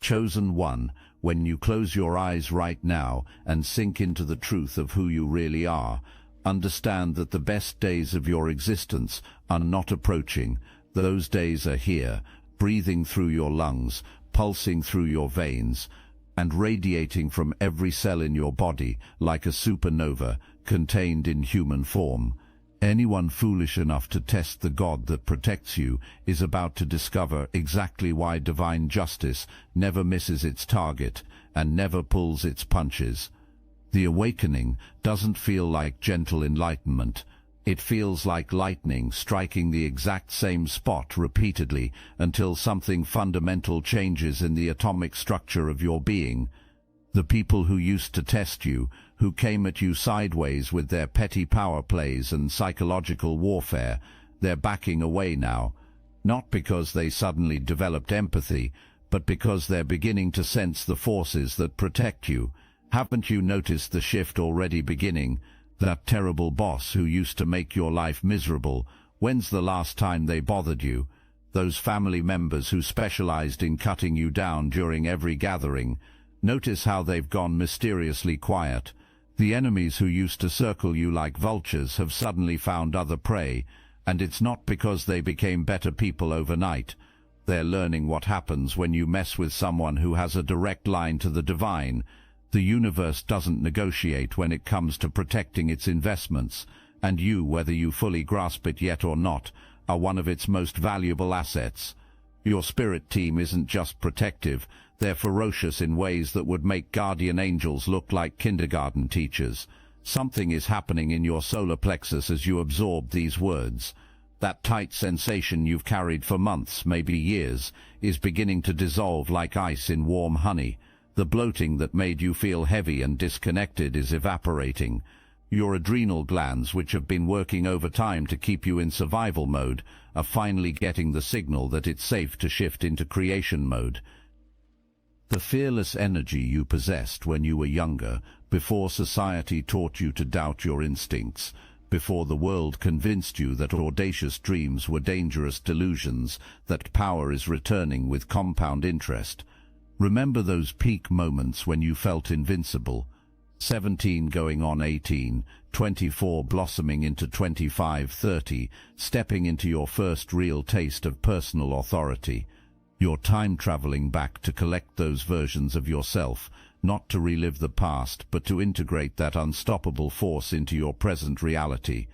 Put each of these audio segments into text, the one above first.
Chosen one, when you close your eyes right now and sink into the truth of who you really are, understand that the best days of your existence are not approaching. Those days are here, breathing through your lungs, pulsing through your veins, and radiating from every cell in your body like a supernova contained in human form. Anyone foolish enough to test the God that protects you is about to discover exactly why divine justice never misses its target and never pulls its punches. The awakening doesn't feel like gentle enlightenment. It feels like lightning striking the exact same spot repeatedly until something fundamental changes in the atomic structure of your being. The people who used to test you, who came at you sideways with their petty power plays and psychological warfare, they're backing away now. Not because they suddenly developed empathy, but because they're beginning to sense the forces that protect you. Haven't you noticed the shift already beginning? That terrible boss who used to make your life miserable, when's the last time they bothered you? Those family members who specialized in cutting you down during every gathering, notice how they've gone mysteriously quiet. The enemies who used to circle you like vultures have suddenly found other prey, and it's not because they became better people overnight. They're learning what happens when you mess with someone who has a direct line to the divine. The universe doesn't negotiate when it comes to protecting its investments, and you, whether you fully grasp it yet or not, are one of its most valuable assets. Your spirit team isn't just protective, they're ferocious in ways that would make guardian angels look like kindergarten teachers. Something is happening in your solar plexus as you absorb these words. That tight sensation you've carried for months, maybe years, is beginning to dissolve like ice in warm honey. The bloating that made you feel heavy and disconnected is evaporating. Your adrenal glands, which have been working overtime to keep you in survival mode, are finally getting the signal that it's safe to shift into creation mode. The fearless energy you possessed when you were younger, before society taught you to doubt your instincts, before the world convinced you that audacious dreams were dangerous delusions, that power is returning with compound interest. Remember those peak moments when you felt invincible. 17 going on 18, 24 blossoming into 25, 30, stepping into your first real taste of personal authority. You're time-traveling back to collect those versions of yourself, not to relive the past, but to integrate that unstoppable force into your present reality.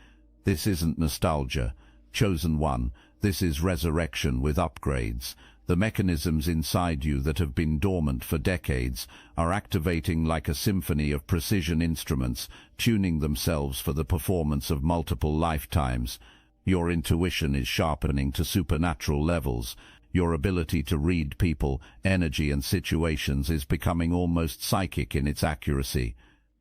This isn't nostalgia, chosen one. This is resurrection with upgrades. The mechanisms inside you that have been dormant for decades are activating like a symphony of precision instruments, tuning themselves for the performance of multiple lifetimes. Your intuition is sharpening to supernatural levels. Your ability to read people, energy and situations is becoming almost psychic in its accuracy.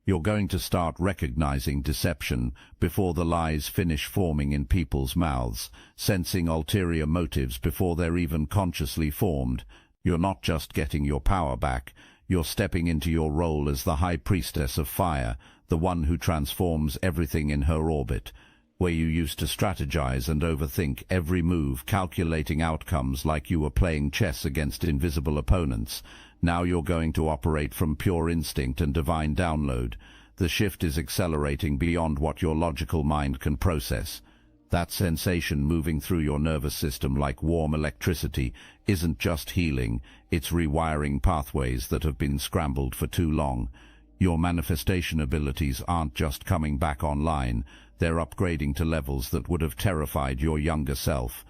You're going to start recognizing deception before the lies finish forming in people's mouths, sensing ulterior motives before they're even consciously formed. You're not just getting your power back, you're stepping into your role as the High Priestess of Fire, the one who transforms everything in her orbit. Where you used to strategize and overthink every move, calculating outcomes like you were playing chess against invisible opponents, now you're going to operate from pure instinct and divine download. The shift is accelerating beyond what your logical mind can process. That sensation moving through your nervous system like warm electricity isn't just healing, it's rewiring pathways that have been scrambled for too long. Your manifestation abilities aren't just coming back online, they're upgrading to levels that would have terrified your younger self.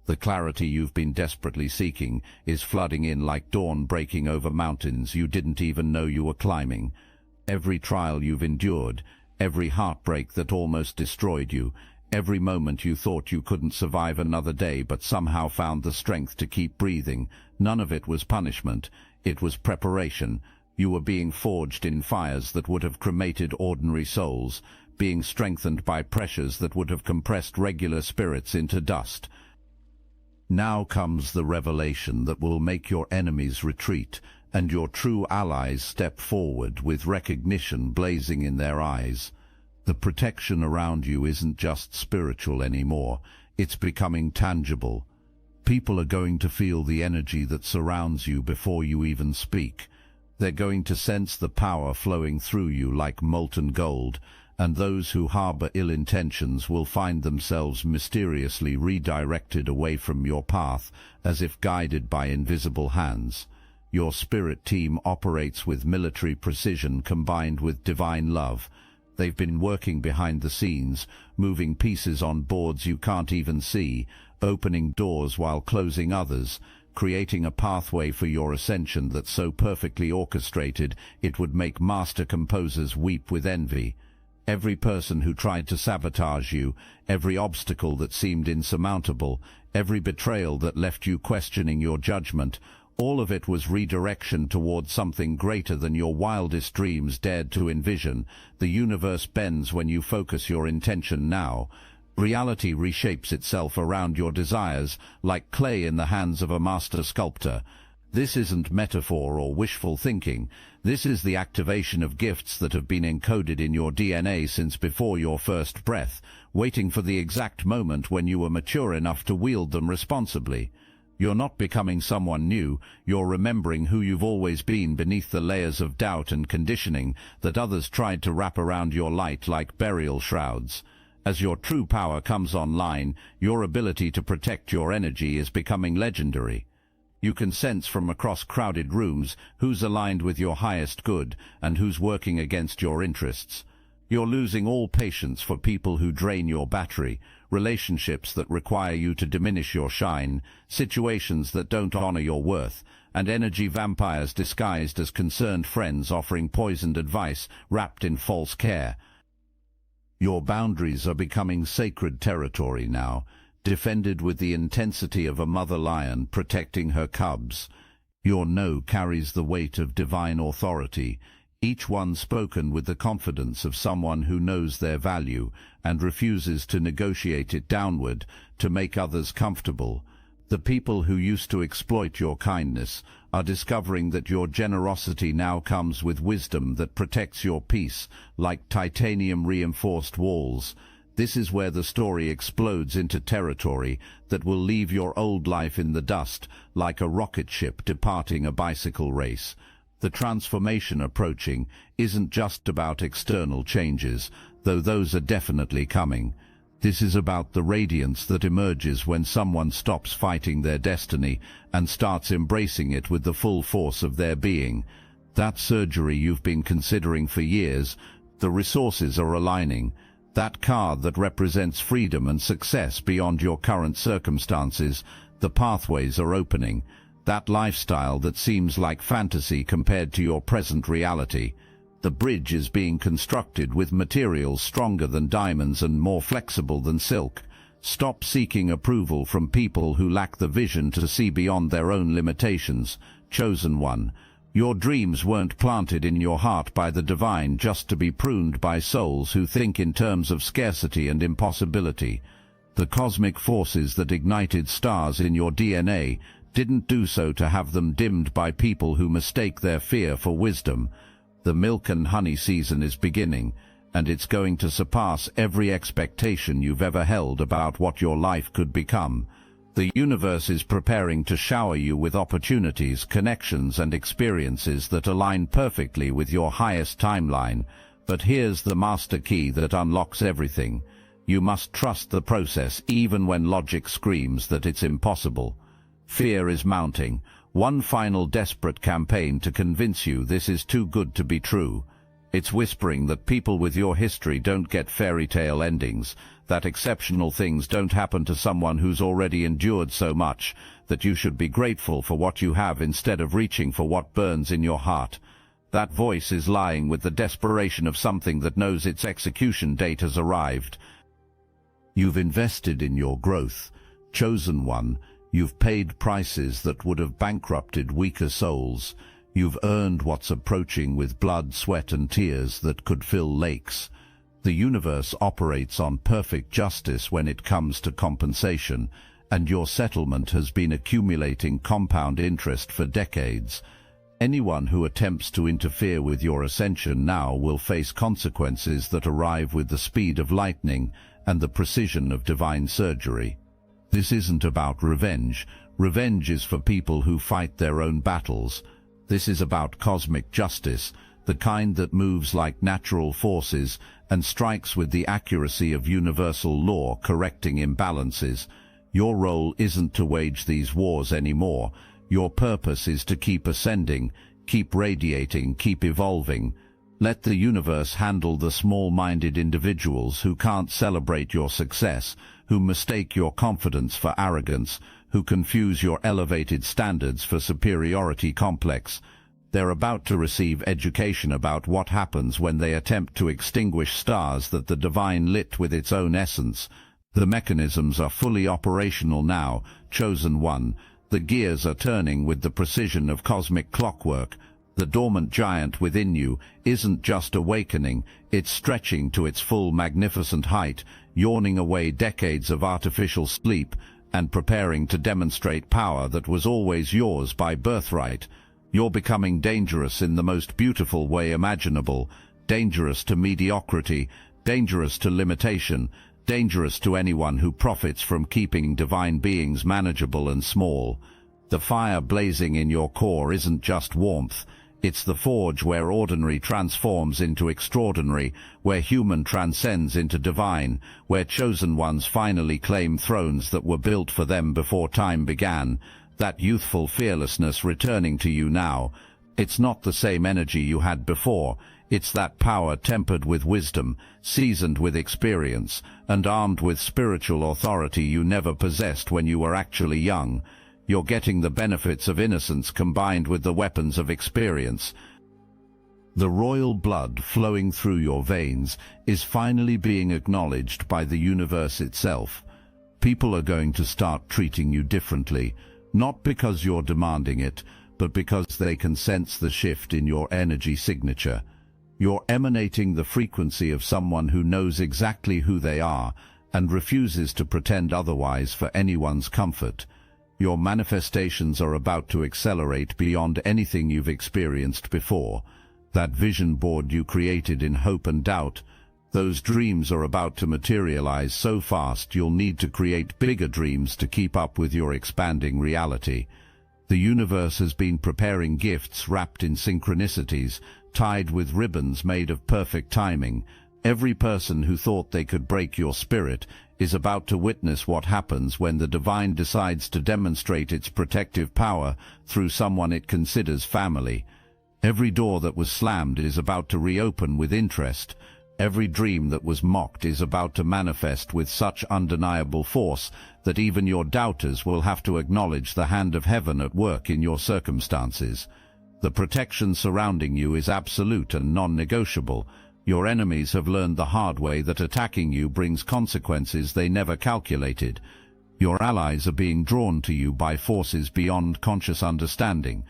The clarity you've been desperately seeking is flooding in like dawn breaking over mountains you didn't even know you were climbing. Every trial you've endured, every heartbreak that almost destroyed you, every moment you thought you couldn't survive another day but somehow found the strength to keep breathing, none of it was punishment, it was preparation. You were being forged in fires that would have cremated ordinary souls, being strengthened by pressures that would have compressed regular spirits into dust. Now comes the revelation that will make your enemies retreat and your true allies step forward with recognition blazing in their eyes. The protection around you isn't just spiritual anymore, it's becoming tangible. People are going to feel the energy that surrounds you before you even speak. They're going to sense the power flowing through you like molten gold, and those who harbor ill intentions will find themselves mysteriously redirected away from your path, as if guided by invisible hands. Your spirit team operates with military precision combined with divine love. They've been working behind the scenes, moving pieces on boards you can't even see, opening doors while closing others, creating a pathway for your ascension that's so perfectly orchestrated it would make master composers weep with envy. Every person who tried to sabotage you, every obstacle that seemed insurmountable, every betrayal that left you questioning your judgment, all of it was redirection towards something greater than your wildest dreams dared to envision. The universe bends when you focus your intention now. Reality reshapes itself around your desires, like clay in the hands of a master sculptor. This isn't metaphor or wishful thinking. This is the activation of gifts that have been encoded in your DNA since before your first breath, waiting for the exact moment when you were mature enough to wield them responsibly. You're not becoming someone new, you're remembering who you've always been beneath the layers of doubt and conditioning that others tried to wrap around your light like burial shrouds. As your true power comes online, your ability to protect your energy is becoming legendary. You can sense from across crowded rooms who's aligned with your highest good and who's working against your interests. You're losing all patience for people who drain your battery, relationships that require you to diminish your shine, situations that don't honor your worth, and energy vampires disguised as concerned friends offering poisoned advice wrapped in false care. Your boundaries are becoming sacred territory now, defended with the intensity of a mother lion protecting her cubs. Your no carries the weight of divine authority, each one spoken with the confidence of someone who knows their value and refuses to negotiate it downward to make others comfortable. The people who used to exploit your kindness are discovering that your generosity now comes with wisdom that protects your peace, like titanium-reinforced walls. This is where the story explodes into territory that will leave your old life in the dust, like a rocket ship departing a bicycle race. The transformation approaching isn't just about external changes, though those are definitely coming. This is about the radiance that emerges when someone stops fighting their destiny and starts embracing it with the full force of their being. That surgery you've been considering for years, the resources are aligning. That card that represents freedom and success beyond your current circumstances, the pathways are opening. That lifestyle that seems like fantasy compared to your present reality. The bridge is being constructed with materials stronger than diamonds and more flexible than silk. Stop seeking approval from people who lack the vision to see beyond their own limitations. Chosen one, your dreams weren't planted in your heart by the divine just to be pruned by souls who think in terms of scarcity and impossibility. The cosmic forces that ignited stars in your DNA didn't do so to have them dimmed by people who mistake their fear for wisdom. The milk and honey season is beginning, and it's going to surpass every expectation you've ever held about what your life could become. The universe is preparing to shower you with opportunities, connections, and experiences that align perfectly with your highest timeline. But here's the master key that unlocks everything. You must trust the process even when logic screams that it's impossible. Fear is mounting. One final desperate campaign to convince you this is too good to be true. It's whispering that people with your history don't get fairy tale endings, that exceptional things don't happen to someone who's already endured so much, that you should be grateful for what you have instead of reaching for what burns in your heart. That voice is lying with the desperation of something that knows its execution date has arrived. You've invested in your growth, chosen one. You've paid prices that would have bankrupted weaker souls. You've earned what's approaching with blood, sweat, and tears that could fill lakes. The universe operates on perfect justice when it comes to compensation, and your settlement has been accumulating compound interest for decades. Anyone who attempts to interfere with your ascension now will face consequences that arrive with the speed of lightning and the precision of divine surgery. This isn't about revenge. Revenge is for people who fight their own battles. This is about cosmic justice, the kind that moves like natural forces and strikes with the accuracy of universal law, correcting imbalances. Your role isn't to wage these wars anymore. Your purpose is to keep ascending, keep radiating, keep evolving. Let the universe handle the small-minded individuals who can't celebrate your success, who mistake your confidence for arrogance, who confuse your elevated standards for superiority complex. They're about to receive education about what happens when they attempt to extinguish stars that the divine lit with its own essence. The mechanisms are fully operational now, Chosen One. The gears are turning with the precision of cosmic clockwork. The dormant giant within you isn't just awakening, it's stretching to its full magnificent height, yawning away decades of artificial sleep, and preparing to demonstrate power that was always yours by birthright. You're becoming dangerous in the most beautiful way imaginable, dangerous to mediocrity, dangerous to limitation, dangerous to anyone who profits from keeping divine beings manageable and small. The fire blazing in your core isn't just warmth, it's the forge where ordinary transforms into extraordinary, where human transcends into divine, where chosen ones finally claim thrones that were built for them before time began. That youthful fearlessness returning to you now. It's not the same energy you had before. It's that power tempered with wisdom, seasoned with experience, and armed with spiritual authority you never possessed when you were actually young. You're getting the benefits of innocence combined with the weapons of experience. The royal blood flowing through your veins is finally being acknowledged by the universe itself. People are going to start treating you differently. Not because you're demanding it, but because they can sense the shift in your energy signature. You're emanating the frequency of someone who knows exactly who they are and refuses to pretend otherwise for anyone's comfort. Your manifestations are about to accelerate beyond anything you've experienced before. That vision board you created in hope and doubt, those dreams are about to materialize so fast you'll need to create bigger dreams to keep up with your expanding reality. The universe has been preparing gifts wrapped in synchronicities, tied with ribbons made of perfect timing. Every person who thought they could break your spirit is about to witness what happens when the divine decides to demonstrate its protective power through someone it considers family. Every door that was slammed is about to reopen with interest. Every dream that was mocked is about to manifest with such undeniable force that even your doubters will have to acknowledge the hand of heaven at work in your circumstances. The protection surrounding you is absolute and non-negotiable. Your enemies have learned the hard way that attacking you brings consequences they never calculated. Your allies are being drawn to you by forces beyond conscious understanding.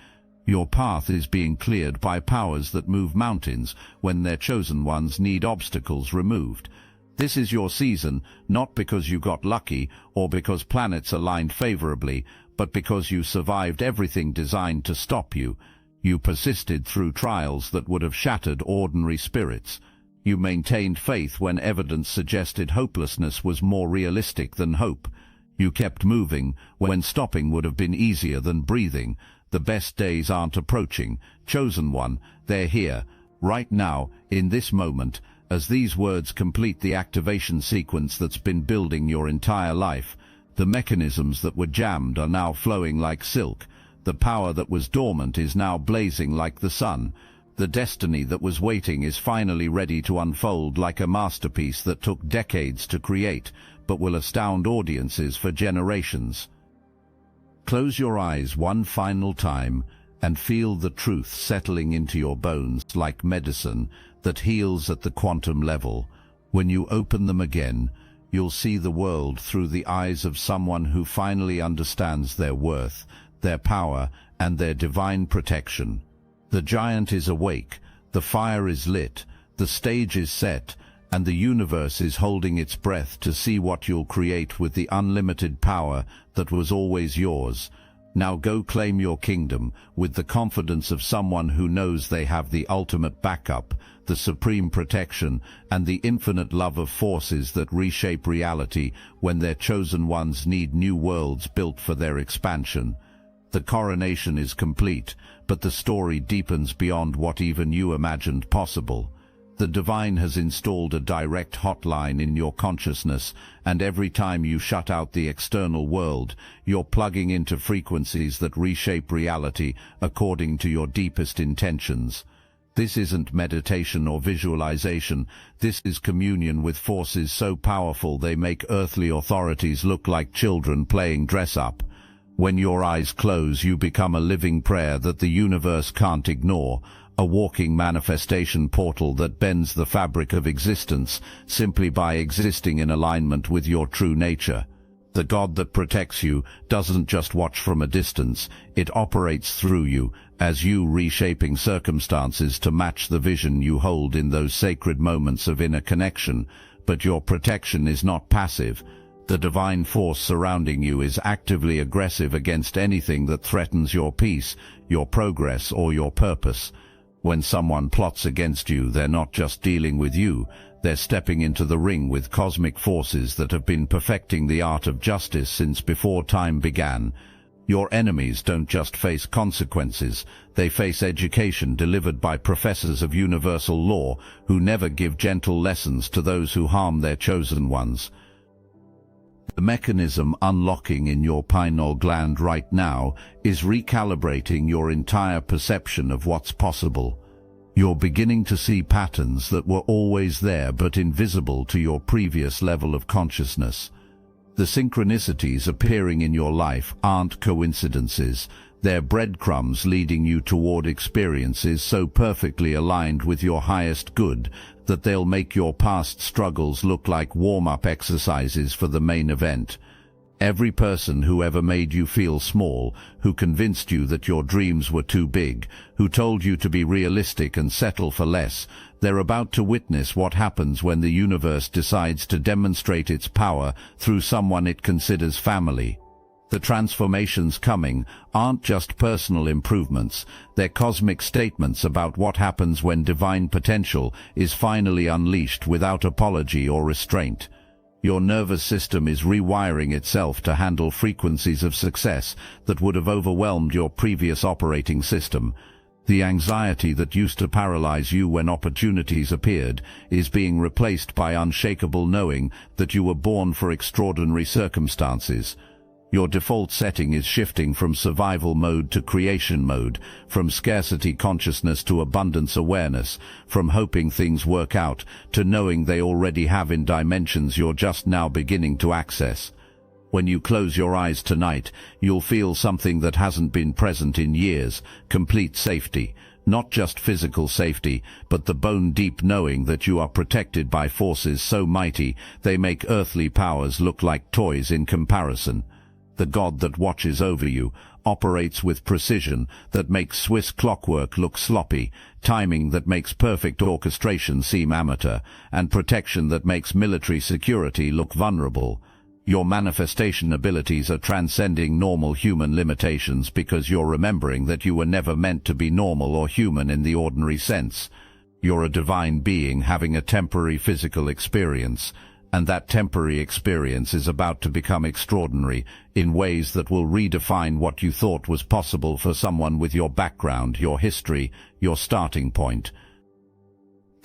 Your path is being cleared by powers that move mountains when their chosen ones need obstacles removed. This is your season, not because you got lucky or because planets aligned favorably, but because you survived everything designed to stop you. You persisted through trials that would have shattered ordinary spirits. You maintained faith when evidence suggested hopelessness was more realistic than hope. You kept moving when stopping would have been easier than breathing. The best days aren't approaching, chosen one, they're here, right now, in this moment, as these words complete the activation sequence that's been building your entire life. The mechanisms that were jammed are now flowing like silk. The power that was dormant is now blazing like the sun. The destiny that was waiting is finally ready to unfold like a masterpiece that took decades to create, but will astound audiences for generations. Close your eyes one final time and feel the truth settling into your bones like medicine that heals at the quantum level. When you open them again, you'll see the world through the eyes of someone who finally understands their worth, their power, and their divine protection. The giant is awake, the fire is lit, the stage is set, and the universe is holding its breath to see what you'll create with the unlimited power that was always yours. Now go claim your kingdom with the confidence of someone who knows they have the ultimate backup, the supreme protection, and the infinite love of forces that reshape reality when their chosen ones need new worlds built for their expansion. The coronation is complete, but the story deepens beyond what even you imagined possible. The divine has installed a direct hotline in your consciousness, and every time you shut out the external world, you're plugging into frequencies that reshape reality according to your deepest intentions. This isn't meditation or visualization. This is communion with forces so powerful they make earthly authorities look like children playing dress-up. When your eyes close, you become a living prayer that the universe can't ignore, a walking manifestation portal that bends the fabric of existence simply by existing in alignment with your true nature. The God that protects you doesn't just watch from a distance, it operates through you, as you reshaping circumstances to match the vision you hold in those sacred moments of inner connection. But your protection is not passive. The divine force surrounding you is actively aggressive against anything that threatens your peace, your progress, or your purpose. When someone plots against you, they're not just dealing with you, they're stepping into the ring with cosmic forces that have been perfecting the art of justice since before time began. Your enemies don't just face consequences, they face education delivered by professors of universal law who never give gentle lessons to those who harm their chosen ones. The mechanism unlocking in your pineal gland right now is recalibrating your entire perception of what's possible. You're beginning to see patterns that were always there but invisible to your previous level of consciousness. The synchronicities appearing in your life aren't coincidences. They're breadcrumbs leading you toward experiences so perfectly aligned with your highest good that they'll make your past struggles look like warm-up exercises for the main event. Every person who ever made you feel small, who convinced you that your dreams were too big, who told you to be realistic and settle for less, they're about to witness what happens when the universe decides to demonstrate its power through someone it considers family. The transformations coming aren't just personal improvements, they're cosmic statements about what happens when divine potential is finally unleashed without apology or restraint. Your nervous system is rewiring itself to handle frequencies of success that would have overwhelmed your previous operating system. The anxiety that used to paralyze you when opportunities appeared is being replaced by unshakable knowing that you were born for extraordinary circumstances. Your default setting is shifting from survival mode to creation mode, from scarcity consciousness to abundance awareness, from hoping things work out to knowing they already have in dimensions you're just now beginning to access. When you close your eyes tonight, you'll feel something that hasn't been present in years, complete safety. Not just physical safety, but the bone-deep knowing that you are protected by forces so mighty they make earthly powers look like toys in comparison. The God that watches over you operates with precision that makes Swiss clockwork look sloppy, timing that makes perfect orchestration seem amateur, and protection that makes military security look vulnerable. Your manifestation abilities are transcending normal human limitations because you're remembering that you were never meant to be normal or human in the ordinary sense. You're a divine being having a temporary physical experience, and that temporary experience is about to become extraordinary in ways that will redefine what you thought was possible for someone with your background, your history, your starting point.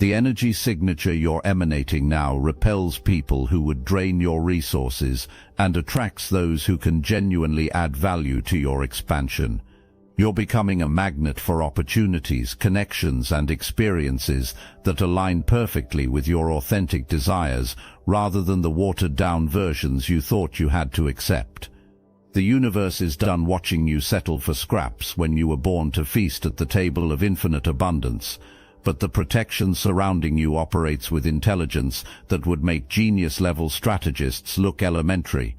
The energy signature you're emanating now repels people who would drain your resources and attracts those who can genuinely add value to your expansion. You're becoming a magnet for opportunities, connections, and experiences that align perfectly with your authentic desires rather than the watered-down versions you thought you had to accept. The universe is done watching you settle for scraps when you were born to feast at the table of infinite abundance, but the protection surrounding you operates with intelligence that would make genius-level strategists look elementary.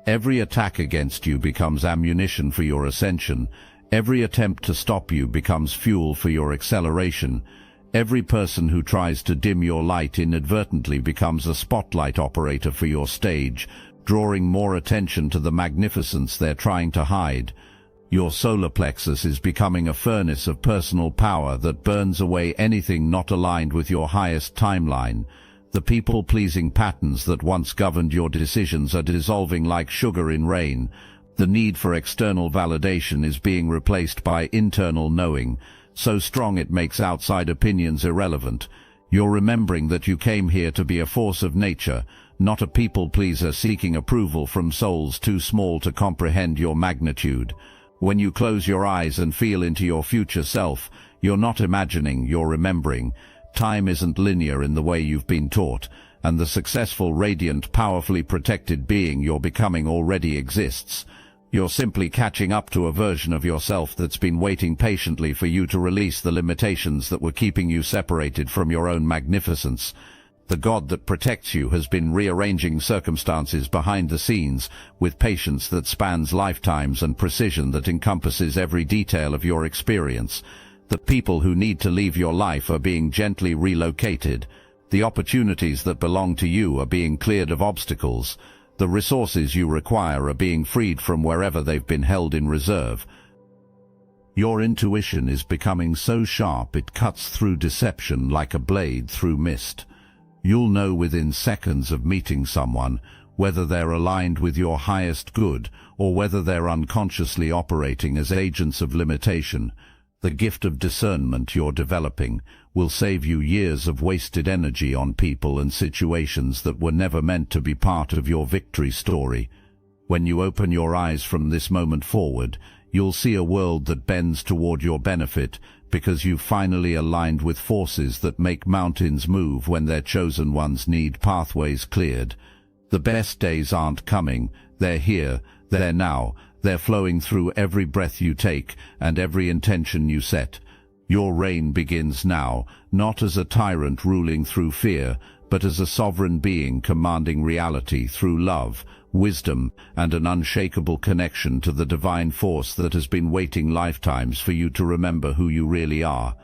Every attack against you becomes ammunition for your ascension. Every attempt to stop you becomes fuel for your acceleration. Every person who tries to dim your light inadvertently becomes a spotlight operator for your stage, drawing more attention to the magnificence they're trying to hide. Your solar plexus is becoming a furnace of personal power that burns away anything not aligned with your highest timeline. The people-pleasing patterns that once governed your decisions are dissolving like sugar in rain. The need for external validation is being replaced by internal knowing, so strong it makes outside opinions irrelevant. You're remembering that you came here to be a force of nature, not a people-pleaser seeking approval from souls too small to comprehend your magnitude. When you close your eyes and feel into your future self, you're not imagining, you're remembering. Time isn't linear in the way you've been taught, and the successful, radiant, powerfully protected being you're becoming already exists. You're simply catching up to a version of yourself that's been waiting patiently for you to release the limitations that were keeping you separated from your own magnificence. The God that protects you has been rearranging circumstances behind the scenes with patience that spans lifetimes and precision that encompasses every detail of your experience. The people who need to leave your life are being gently relocated. The opportunities that belong to you are being cleared of obstacles. The resources you require are being freed from wherever they've been held in reserve. Your intuition is becoming so sharp it cuts through deception like a blade through mist. You'll know within seconds of meeting someone whether they're aligned with your highest good or whether they're unconsciously operating as agents of limitation. The gift of discernment you're developing will save you years of wasted energy on people and situations that were never meant to be part of your victory story. When you open your eyes from this moment forward, you'll see a world that bends toward your benefit because you've finally aligned with forces that make mountains move when their chosen ones need pathways cleared. The best days aren't coming, they're here, they're now. They're flowing through every breath you take and every intention you set. Your reign begins now, not as a tyrant ruling through fear, but as a sovereign being commanding reality through love, wisdom, and an unshakable connection to the divine force that has been waiting lifetimes for you to remember who you really are.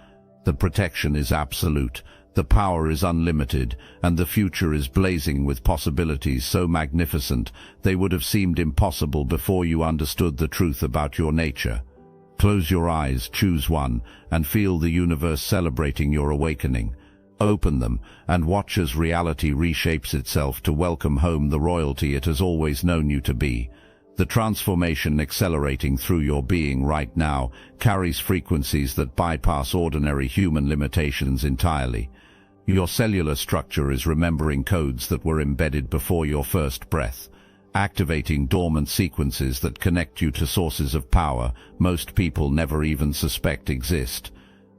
The protection is absolute. The power is unlimited, and the future is blazing with possibilities so magnificent they would have seemed impossible before you understood the truth about your nature. Close your eyes, choose one, and feel the universe celebrating your awakening. Open them, and watch as reality reshapes itself to welcome home the royalty it has always known you to be. The transformation accelerating through your being right now carries frequencies that bypass ordinary human limitations entirely. Your cellular structure is remembering codes that were embedded before your first breath, activating dormant sequences that connect you to sources of power most people never even suspect exist.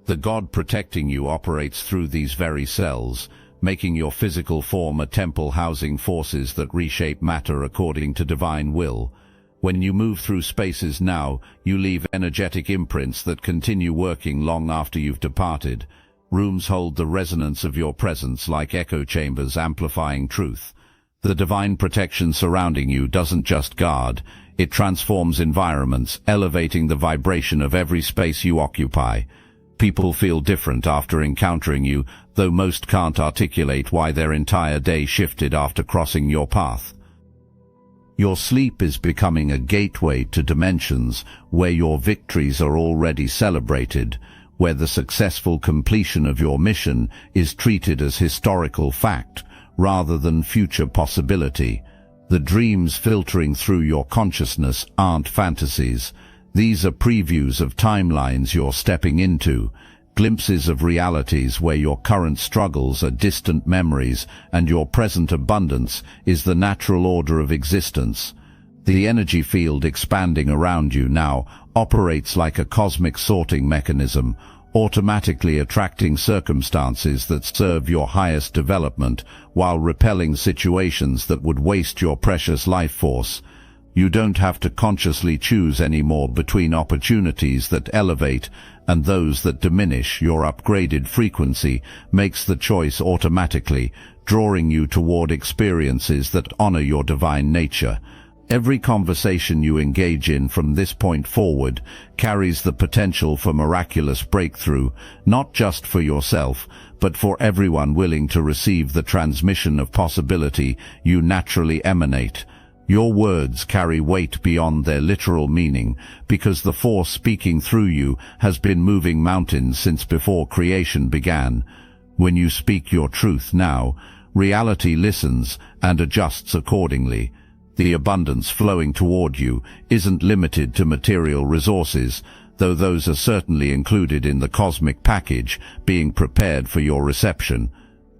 The God protecting you operates through these very cells, making your physical form a temple housing forces that reshape matter according to divine will. When you move through spaces now, you leave energetic imprints that continue working long after you've departed. Rooms hold the resonance of your presence like echo chambers amplifying truth. The divine protection surrounding you doesn't just guard, it transforms environments, elevating the vibration of every space you occupy. People feel different after encountering you, though most can't articulate why their entire day shifted after crossing your path. Your sleep is becoming a gateway to dimensions where your victories are already celebrated, where the successful completion of your mission is treated as historical fact rather than future possibility. The dreams filtering through your consciousness aren't fantasies. These are previews of timelines you're stepping into, glimpses of realities where your current struggles are distant memories and your present abundance is the natural order of existence. The energy field expanding around you now operates like a cosmic sorting mechanism, automatically attracting circumstances that serve your highest development while repelling situations that would waste your precious life force. You don't have to consciously choose anymore between opportunities that elevate and those that diminish. Your upgraded frequency makes the choice automatically, drawing you toward experiences that honor your divine nature. Every conversation you engage in from this point forward carries the potential for miraculous breakthrough, not just for yourself, but for everyone willing to receive the transmission of possibility you naturally emanate. Your words carry weight beyond their literal meaning, because the force speaking through you has been moving mountains since before creation began. When you speak your truth now, reality listens and adjusts accordingly. The abundance flowing toward you isn't limited to material resources, though those are certainly included in the cosmic package being prepared for your reception.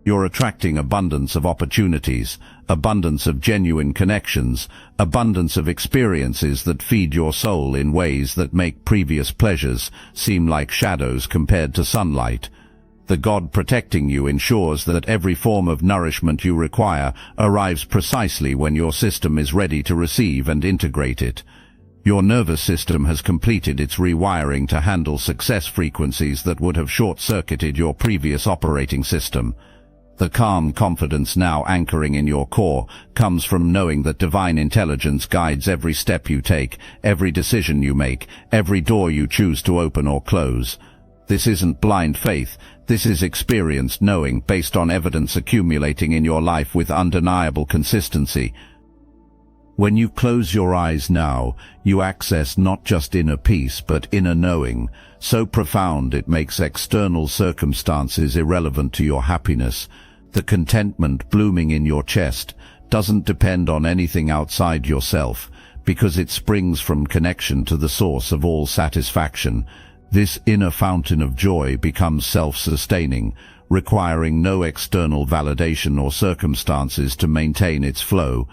You're attracting abundance of opportunities, abundance of genuine connections, abundance of experiences that feed your soul in ways that make previous pleasures seem like shadows compared to sunlight. The God protecting you ensures that every form of nourishment you require arrives precisely when your system is ready to receive and integrate it. Your nervous system has completed its rewiring to handle success frequencies that would have short-circuited your previous operating system. The calm confidence now anchoring in your core comes from knowing that divine intelligence guides every step you take, every decision you make, every door you choose to open or close. This isn't blind faith, this is experienced knowing based on evidence accumulating in your life with undeniable consistency. When you close your eyes now, you access not just inner peace but inner knowing, so profound it makes external circumstances irrelevant to your happiness. The contentment blooming in your chest doesn't depend on anything outside yourself, because it springs from connection to the source of all satisfaction. This inner fountain of joy becomes self-sustaining, requiring no external validation or circumstances to maintain its flow.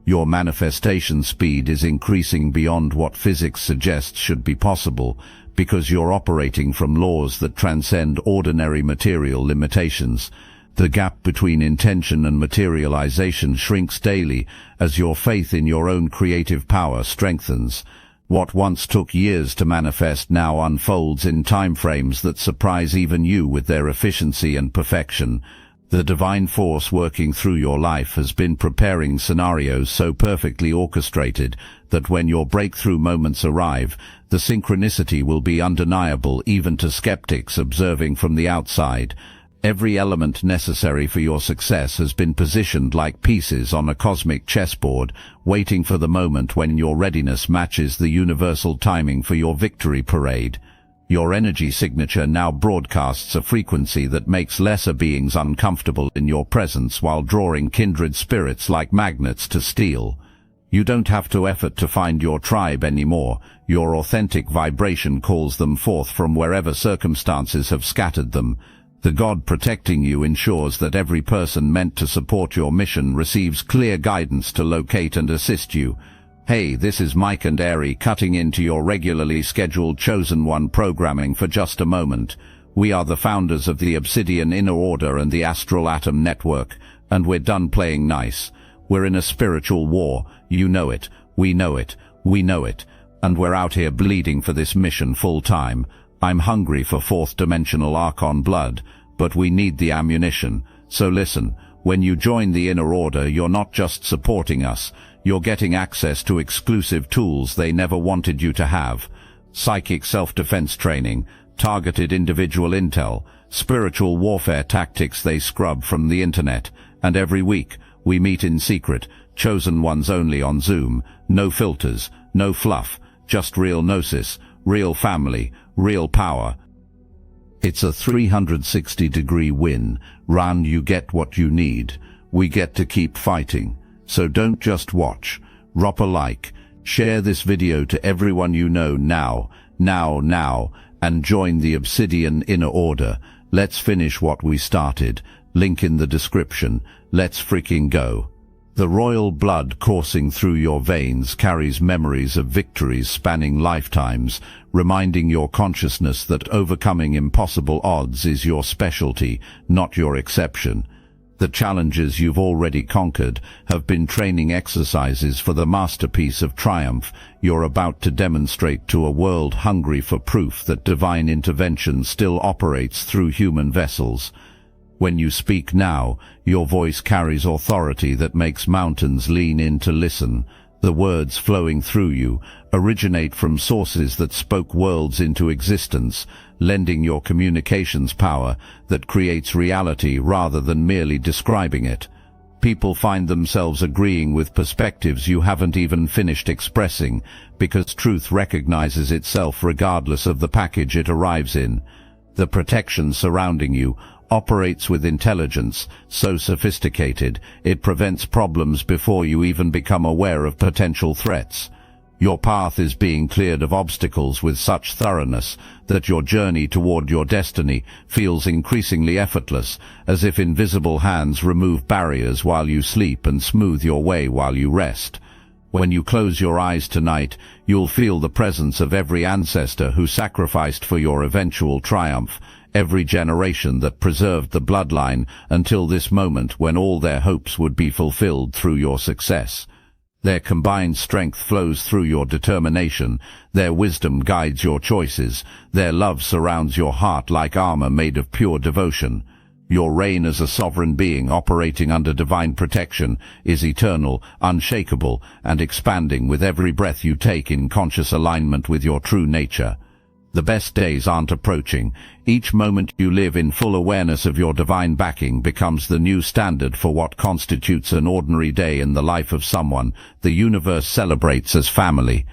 Your manifestation speed is increasing beyond what physics suggests should be possible, because you're operating from laws that transcend ordinary material limitations. The gap between intention and materialization shrinks daily as your faith in your own creative power strengthens. What once took years to manifest now unfolds in timeframes that surprise even you with their efficiency and perfection. The divine force working through your life has been preparing scenarios so perfectly orchestrated that when your breakthrough moments arrive, the synchronicity will be undeniable even to skeptics observing from the outside. Every element necessary for your success has been positioned like pieces on a cosmic chessboard, waiting for the moment when your readiness matches the universal timing for your victory parade. Your energy signature now broadcasts a frequency that makes lesser beings uncomfortable in your presence while drawing kindred spirits like magnets to steel. You don't have to effort to find your tribe anymore. Your authentic vibration calls them forth from wherever circumstances have scattered them. The God protecting you ensures that every person meant to support your mission receives clear guidance to locate and assist you. Hey, this is Mike and Airy cutting into your regularly scheduled Chosen One programming for just a moment. We are the founders of the Obsidian Inner Order and the Astral Atom Network, and we're done playing nice. We're in a spiritual war. You know it. We know it. We know it. And we're out here bleeding for this mission full time. I'm hungry for fourth-dimensional Archon blood, but we need the ammunition. So listen, when you join the Inner Order, you're not just supporting us, you're getting access to exclusive tools they never wanted you to have. Psychic self-defense training, targeted individual intel, spiritual warfare tactics they scrub from the internet, and every week, we meet in secret, chosen ones only on Zoom, no filters, no fluff, just real gnosis, real family, real power. It's a 360-degree win. Run, you get what you need. We get to keep fighting. So don't just watch. Drop a like. Share this video to everyone you know now, and join the Obsidian Inner Order. Let's finish what we started. Link in the description. Let's freaking go. The royal blood coursing through your veins carries memories of victories spanning lifetimes, reminding your consciousness that overcoming impossible odds is your specialty, not your exception. The challenges you've already conquered have been training exercises for the masterpiece of triumph you're about to demonstrate to a world hungry for proof that divine intervention still operates through human vessels. When you speak now, your voice carries authority that makes mountains lean in to listen. The words flowing through you originate from sources that spoke worlds into existence, lending your communications power that creates reality rather than merely describing it. People find themselves agreeing with perspectives you haven't even finished expressing, because truth recognizes itself regardless of the package it arrives in. The protection surrounding you operates with intelligence so sophisticated it prevents problems before you even become aware of potential threats. Your path is being cleared of obstacles with such thoroughness that your journey toward your destiny feels increasingly effortless, as if invisible hands remove barriers while you sleep and smooth your way while you rest. When you close your eyes tonight, you'll feel the presence of every ancestor who sacrificed for your eventual triumph, every generation that preserved the bloodline until this moment when all their hopes would be fulfilled through your success. Their combined strength flows through your determination, their wisdom guides your choices, their love surrounds your heart like armor made of pure devotion. Your reign as a sovereign being operating under divine protection is eternal, unshakable, and expanding with every breath you take in conscious alignment with your true nature. The best days aren't approaching. Each moment you live in full awareness of your divine backing becomes the new standard for what constitutes an ordinary day in the life of someone the universe celebrates as family.